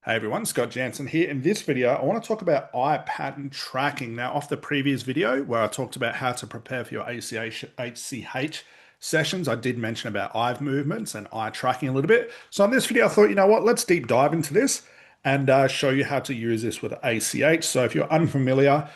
Hey everyone, Scott Jansen here. In this video, I want to talk about eye pattern tracking. Now, off the previous video where I talked about how to prepare for your ACH sessions, I did mention about eye movements and eye tracking a little bit. So in this video, I thought, you know what, let's deep dive into this and show you how to use this with ACH. So if you're unfamiliar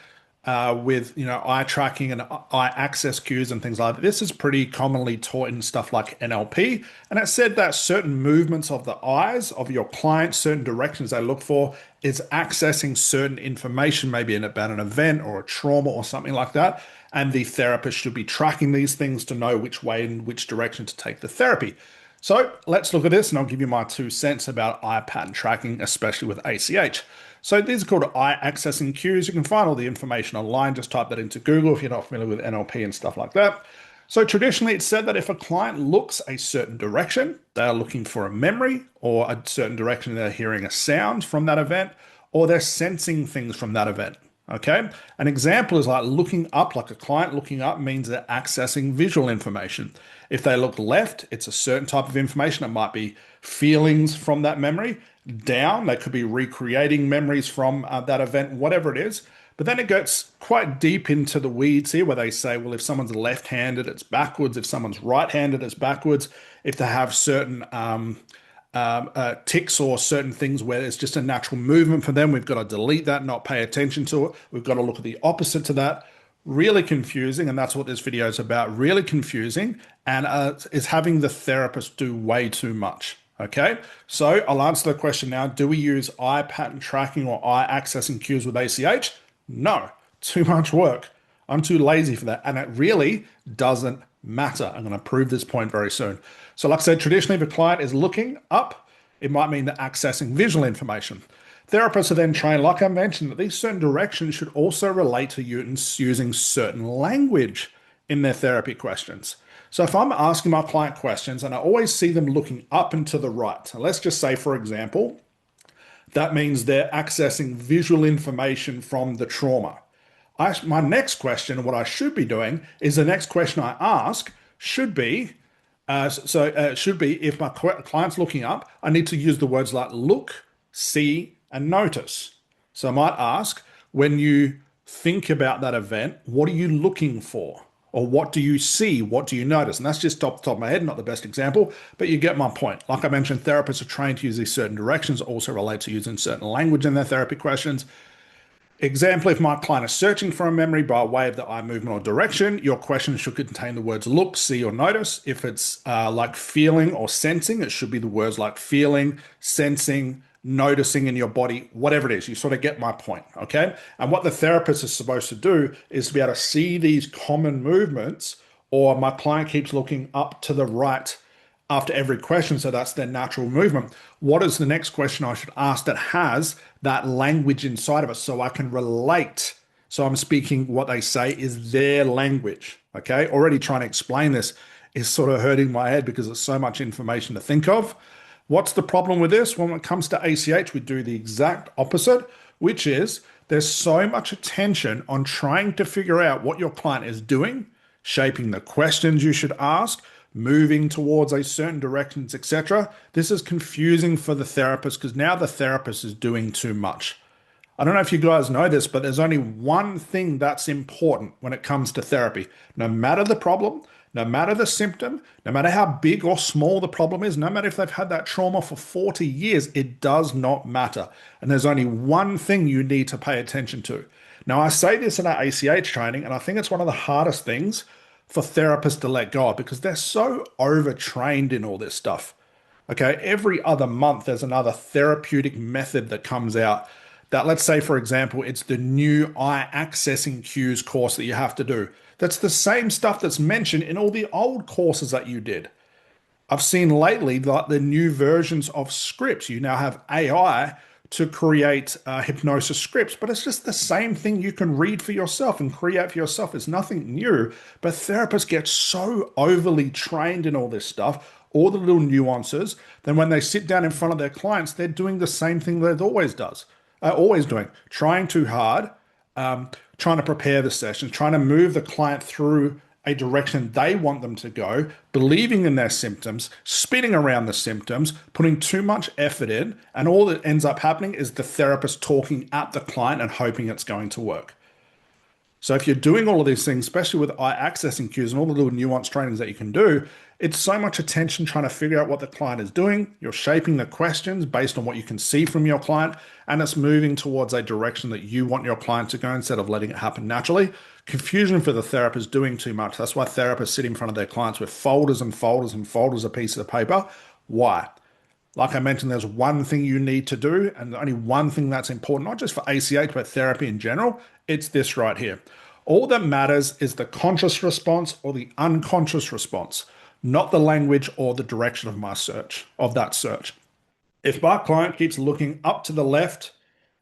with eye tracking and eye access cues and things like that. This is pretty commonly taught in stuff like NLP, and it said that certain movements of the eyes of your client, certain directions they look for, is accessing certain information, maybe about an event or a trauma or something like that. And the therapist should be tracking these things to know which way and which direction to take the therapy. So let's look at this, and I'll give you my 2 cents about eye pattern tracking, especially with ACH. So these are called eye accessing cues. You can find all the information online. Just type that into Google if you're not familiar with NLP and stuff like that. So traditionally, it's said that if a client looks a certain direction, they are looking for a memory, or a certain direction they're hearing a sound from that event, or they're sensing things from that event. Okay, an example is like looking up, like a client looking up means they're accessing visual information. If they look left, it's a certain type of information. It might be feelings from that memory. Down, they could be recreating memories from that event, whatever it is. But then it gets quite deep into the weeds here where they say, well, if someone's left-handed, it's backwards. If someone's right-handed, it's backwards. If they have certain tics or certain things where it's just a natural movement for them, we've got to delete that, not pay attention to it. We've got to look at the opposite to that. Really confusing, and that's what this video is about, really confusing, and is having the therapist do way too much. Okay, so I'll answer the question now. Do we use eye pattern tracking or eye accessing cues with ACH? No, too much work. I'm too lazy for that, and it really doesn't matter. I'm going to prove this point very soon. So like I said, traditionally, if a client is looking up, it might mean they're accessing visual information. Therapists are then trained, like I mentioned, that these certain directions should also relate to using certain language in their therapy questions. So if I'm asking my client questions and I always see them looking up and to the right, so let's just say, for example, that means they're accessing visual information from the trauma. My next question, what I should be doing, is the next question I ask should be, if my client's looking up, I need to use the words like look, see, and notice. So I might ask, when you think about that event, what are you looking for? Or what do you see? What do you notice? And that's just top of my head, not the best example, but you get my point. Like I mentioned, therapists are trained to use these certain directions, also relate to using certain language in their therapy questions. Example, if my client is searching for a memory by way of the eye movement or direction, your question should contain the words look, see, or notice. If it's like feeling or sensing, it should be the words like feeling, sensing, noticing in your body, whatever it is. You sort of get my point, okay? And what the therapist is supposed to do is to be able to see these common movements, or my client keeps looking up to the right after every question, so that's their natural movement. What is the next question I should ask that has that language inside of it so I can relate? So I'm speaking what they say is their language, okay? Already trying to explain this is sort of hurting my head because it's so much information to think of. What's the problem with this? When it comes to ACH, we do the exact opposite, which is there's so much attention on trying to figure out what your client is doing, shaping the questions you should ask, moving towards a certain directions, etc. This is confusing for the therapist because now the therapist is doing too much. I don't know if you guys know this, but there's only one thing that's important when it comes to therapy. No matter the problem, no matter the symptom, no matter how big or small the problem is, no matter if they've had that trauma for 40 years, it does not matter. And there's only one thing you need to pay attention to. Now, I say this in our ACH training, and I think it's one of the hardest things for therapists to let go of because they're so overtrained in all this stuff. Okay, every other month, there's another therapeutic method that comes out that, let's say, for example, it's the new eye accessing cues course that you have to do. That's the same stuff that's mentioned in all the old courses that you did. I've seen lately that the new versions of scripts, you now have AI to create hypnosis scripts, but it's just the same thing you can read for yourself and create for yourself. It's nothing new, but therapists get so overly trained in all this stuff, all the little nuances, then when they sit down in front of their clients, they're doing the same thing they've always doing, trying too hard, trying to prepare the sessions, trying to move the client through a direction they want them to go, believing in their symptoms, spinning around the symptoms, putting too much effort in, and all that ends up happening is the therapist talking at the client and hoping it's going to work. So if you're doing all of these things, especially with eye accessing cues and all the little nuanced trainings that you can do, it's so much attention trying to figure out what the client is doing. You're shaping the questions based on what you can see from your client, and it's moving towards a direction that you want your client to go instead of letting it happen naturally. Confusion for the therapist doing too much. That's why therapists sit in front of their clients with folders and folders and folders of pieces of paper. Why? Like I mentioned, there's one thing you need to do, and only one thing that's important, not just for ACH, but therapy in general. It's this right here. All that matters is the conscious response or the unconscious response, not the language or the direction of my search, of that search. If my client keeps looking up to the left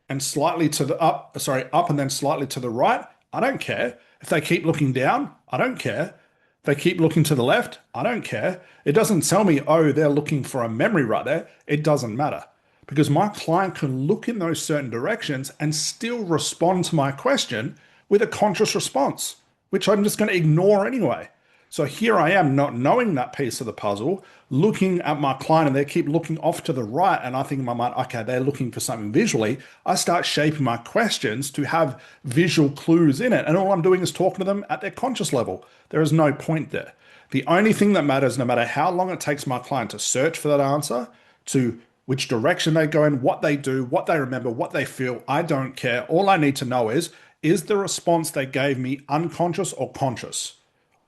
and slightly to the up and then slightly to the right, I don't care. If they keep looking down, I don't care. If they keep looking to the left, I don't care. It doesn't tell me, oh, they're looking for a memory right there. It doesn't matter because my client can look in those certain directions and still respond to my question with a conscious response, which I'm just going to ignore anyway. So here I am not knowing that piece of the puzzle, looking at my client and they keep looking off to the right. And I think in my mind, okay, they're looking for something visually. I start shaping my questions to have visual clues in it. And all I'm doing is talking to them at their conscious level. There is no point there. The only thing that matters, no matter how long it takes my client to search for that answer, to which direction they go in, what they do, what they remember, what they feel, I don't care. All I need to know is the response they gave me unconscious or conscious?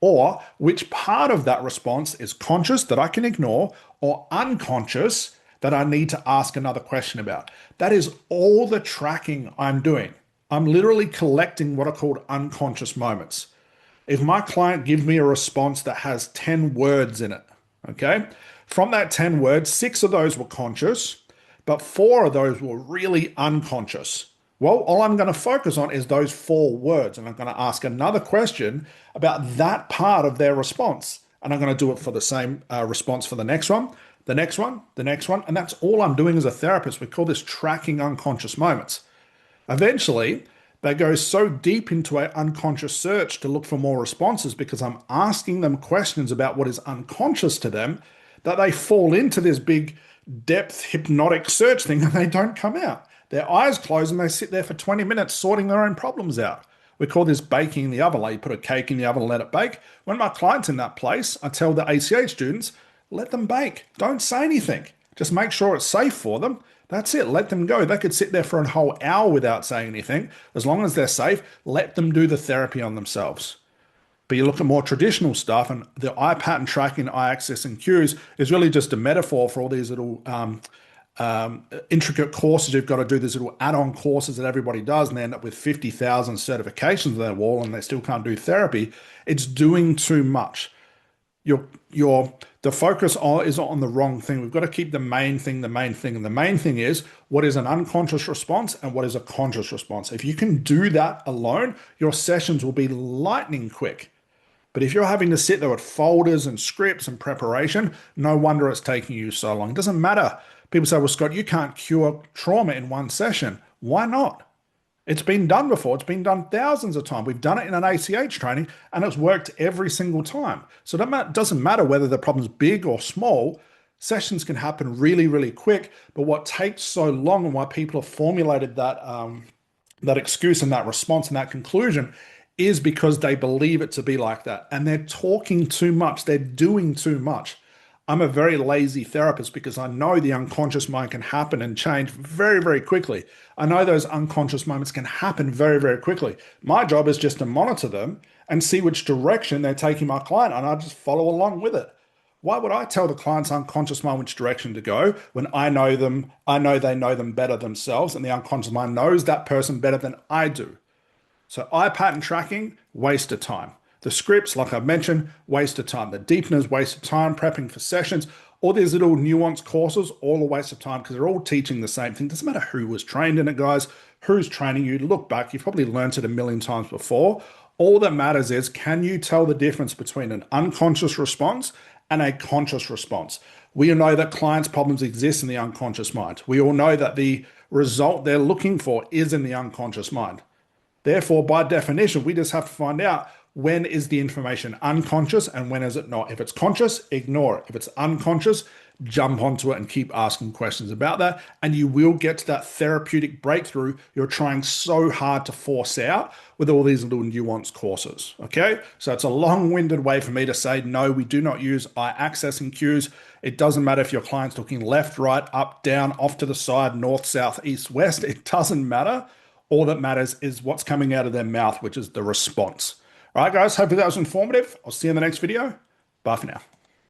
Or which part of that response is conscious that I can ignore or unconscious that I need to ask another question about? That is all the tracking I'm doing. I'm literally collecting what are called unconscious moments. If my client gives me a response that has 10 words in it, okay, from that 10 words, 6 of those were conscious, but 4 of those were really unconscious. Well, all I'm going to focus on is those 4 words, and I'm going to ask another question about that part of their response. And I'm going to do it for the same response for the next one, the next one, the next one. And that's all I'm doing as a therapist. We call this tracking unconscious moments. Eventually, they go so deep into an unconscious search to look for more responses because I'm asking them questions about what is unconscious to them that they fall into this big depth hypnotic search thing and they don't come out. Their eyes close and they sit there for 20 minutes sorting their own problems out. We call this baking in the oven. Like you put a cake in the oven and let it bake. When my client's in that place, I tell the ACH students, let them bake. Don't say anything. Just make sure it's safe for them. That's it. Let them go. They could sit there for a whole hour without saying anything. As long as they're safe, let them do the therapy on themselves. But you look at more traditional stuff, and the eye pattern tracking, eye access and cues is really just a metaphor for all these little intricate courses you've got to do, these little add-on courses that everybody does, and they end up with 50,000 certifications on their wall and they still can't do therapy. It's doing too much. The focus is on the wrong thing. We've got to keep the main thing, and the main thing is what is an unconscious response and what is a conscious response. If you can do that alone, your sessions will be lightning quick. But if you're having to sit there with folders and scripts and preparation, no wonder it's taking you so long. It doesn't matter. People say, well, Scott, you can't cure trauma in one session. Why not? It's been done before. It's been done thousands of times. We've done it in an ACH training and it's worked every single time. So it doesn't matter whether the problem's big or small. Sessions can happen really, really quick. But what takes so long and why people have formulated that excuse and that response and that conclusion is because they believe it to be like that. And they're talking too much. They're doing too much. I'm a very lazy therapist because I know the unconscious mind can happen and change very, very quickly. I know those unconscious moments can happen very, very quickly. My job is just to monitor them and see which direction they're taking my client, and I just follow along with it. Why would I tell the client's unconscious mind which direction to go when I know them, I know they know them better themselves, and the unconscious mind knows that person better than I do? So eye pattern tracking, waste of time. The scripts, like I've mentioned, waste of time. The deepeners, waste of time. Prepping for sessions, all these little nuanced courses, all a waste of time because they're all teaching the same thing. Doesn't matter who was trained in it, guys. Who's training you? Look back. You've probably learned it a million times before. All that matters is, can you tell the difference between an unconscious response and a conscious response? We all know that clients' problems exist in the unconscious mind. We all know that the result they're looking for is in the unconscious mind. Therefore, by definition, we just have to find out when is the information unconscious and when is it not. If it's conscious, ignore it. If it's unconscious, jump onto it and keep asking questions about that. And you will get to that therapeutic breakthrough you're trying so hard to force out with all these little nuanced courses. Okay. So it's a long-winded way for me to say, no, we do not use eye accessing cues. It doesn't matter if your client's looking left, right, up, down, off to the side, north, south, east, west. It doesn't matter. All that matters is what's coming out of their mouth, which is the response. All right, guys, hopefully that was informative. I'll see you in the next video. Bye for now.